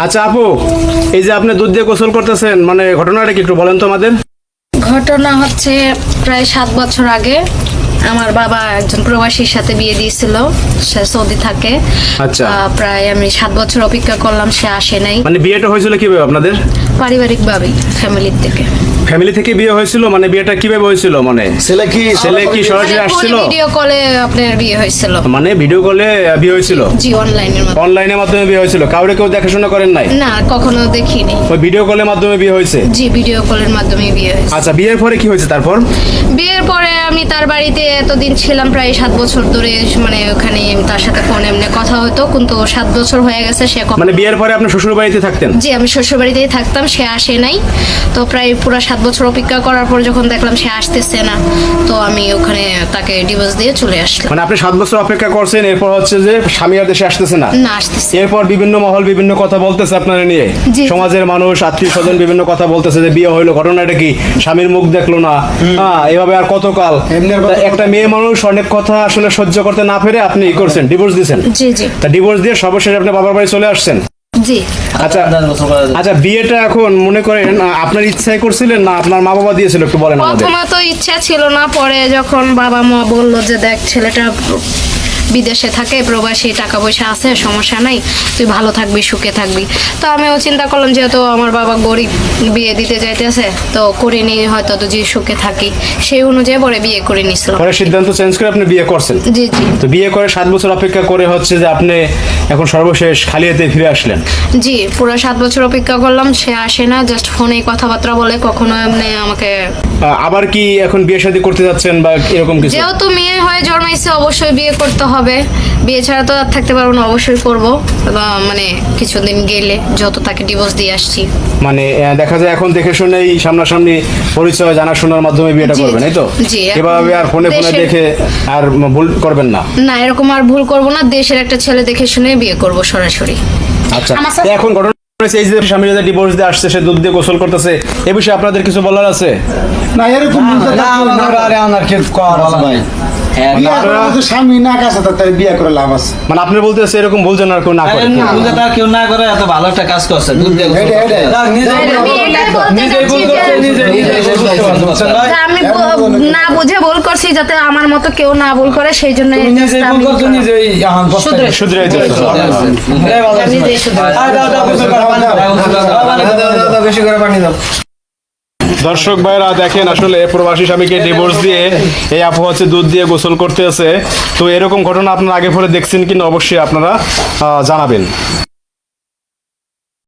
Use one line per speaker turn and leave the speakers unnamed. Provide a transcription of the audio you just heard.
আচ্ছা আপু, এই যে আপনি দুধ দিয়ে গোসল করতেছেন, মানে ঘটনাটা কি একটু বলেন তো আমাদের।
ঘটনা হচ্ছে প্রায় 7 বছর আগে আমার বাবা একজন প্রবাসীর সাথে বিয়ে দিয়েছিল। সে সৌদি থাকে।
আচ্ছা।
প্রায় আমি 7 বছর অপেক্ষা করলাম, সে আসে নাই।
মানে বিয়েটা হয়েছিল কিভাবে আপনাদের?
পারিবারিক ভাবেই, ফ্যামিলির থেকে।
ফ্যামিলি থেকে বিয়ে হয়েছিল, মানে বিয়েটা কিভাবে হয়েছিল? মানে ছেলে কি সরাসরি আসছিল?
ভিডিও কলে আপনার বিয়ে হয়েছিল।
মানে ভিডিও কলে বিয়ে হয়েছিল?
জি, অনলাইনের মাধ্যমে।
অনলাইনের মাধ্যমে বিয়ে হয়েছিল? কাউরে কেউ দেখাশোনা করেন নাই?
না, কখনো দেখিনি।
ওই ভিডিও কলের মাধ্যমে বিয়ে হয়েছে?
জি, ভিডিও কলের মাধ্যমে বিয়ে হয়েছে।
আচ্ছা, বিয়ের পরে কি হয়েছে তারপর?
বিয়ের পরে আমি তার বাড়িতে এতদিন ছিলাম, প্রায় 7 বছর ধরে। মানে ওখানে তার সাথে ফোনে এমনি কথা হতো, কিন্তু 7 বছর হয়ে গেছে সে
মানে বিয়ের পরে আপনি শ্বশুর বাড়িতে থাকতেন?
জি, আমি শ্বশুর বাড়িতেই থাকতাম, সে আসে নাই। তো প্রায় পুরো 7 বছর অপেক্ষা করার পর যখন দেখলাম সে আসতেছে না, তো আমি ওখানে তাকে ডিভোর্স দিয়ে চলে আসলাম।
মানে আপনি 7 বছর অপেক্ষা করছেন, এরপর হচ্ছে যে স্বামী আর দেশে আসতেছে না?
না, আসতেছে।
এরপর বিভিন্ন মহল বিভিন্ন কথা বলতেছে আপনারা নিয়ে।
জি।
সমাজের মানুষ, আত্মীয় স্বজন বিভিন্ন কথা বলতেছে যে বিয়ে হইলো, ঘটনাটা কি? স্বামীর মুখ দেখলো না, হ্যাঁ, এভাবে আর কতকাল? তা একটা মেয়ে মানুষ অনেক কথা আসলে সহ্য করতে না পেরে আপনি ই করছেন, ডিভোর্স দিয়েছেন।
জি জি
তা ডিভোর্স দিয়ে সর্বশেষ আপনি বাবার বাড়ি চলে আসছেন।
জি।
আচ্ছা আচ্ছা, বিয়েটা এখন মনে করেন আপনার ইচ্ছায় করছিলেন না আপনার মা বাবা দিয়েছিল? একটু বলেন আমাদের।
প্রথমে তো ইচ্ছা ছিল না, পরে যখন বাবা মা বললো যে দেখ ছেলেটা বিদেশে থাকে, প্রবাসী, টাকা পয়সা আছে, সমস্যা নাই, তুই ভালো থাকবি, সুখে থাকবি। তো আমিও চিন্তা করলাম যেহেতু আমার বাবা গরিব, বিয়ে দিতে যাইতেছে, তো করে নিয়ে হয়তো তো যে সুখে থাকি, সেই অনুযায়ী পরে বিয়ে করে নিয়েছিলাম।
পরে সিদ্ধান্ত চেঞ্জ করে আপনি বিয়ে করছেন?
জি জি।
তো বিয়ে করে 7 বছর অপেক্ষা করে হচ্ছে যে আপনি এখন সর্বশেষ খালি হাতে ফিরে আসলেন?
জি, পুরো 7 বছর অপেক্ষা করলাম, সে আসে না, জাস্ট ফোনে কথাবার্তা বলে, কখনো এমনি আমাকে।
আবার কি এখন বিয়ে শাদী করতে যাচ্ছেন বা এরকম কিছু?
যেহেতু মেয়ে হয়ে জন্মাইছে, অবশ্যই বিয়ে করতে হবে। বিয়ে ছাড়া তো আর থাকতে পারবো না, অবশ্যই করব। মানে কিছুদিন গেলে, যত তাকে ডিভোর্স দিয়ে আসছি।
মানে দেখা যায় এখন দেখে শুনেই সামনাসামনি পরিচয় জানাশোনার মাধ্যমে বিয়েটা
জি,
করবেন, এই তো?
জি, এখন
এভাবে আর ফোনে দেখে আর ভুল করবেন না।
না, এরকম আর ভুল করব না। দেশের একটা ছেলে দেখে শুনে বিয়ে করব সরাসরি।
আচ্ছা,
আমার সাথে-
এখন ঘটনা হয়েছে এই যে স্বামী যে ডিভোর্স দিয়ে আসছে, সে দুধ দিয়ে গোসল করতেছে, এ বিষয়ে আপনাদের কিছু বলার আছে?
না এরকম স্বামী না কাছে তার বিয়ে করে লাভ আছে।
মানে আপনি বলতেছে এরকম ভুল যেন আর কেউ না করে।
কেউ না করে, এত ভালো একটা কাজ করছে, দুধ দিয়ে গোসল করছে।
আমি না বুঝে ভুল করছি, যাতে আমার মতো কেউ না ভুল করে, সেই জন্য
শুধরে
বেশি করে পানি দাও।
দর্শক ভাইরা দেখেন, আসলে প্রবাসী স্বামীকে ডিভোর্স দিয়ে এই আপু হচ্ছে দুধ দিয়ে গোসল করতে আছে। তো এরকম ঘটনা আপনারা আগে পরে দেখছেন কিনা অবশ্যই আপনারা জানাবেন।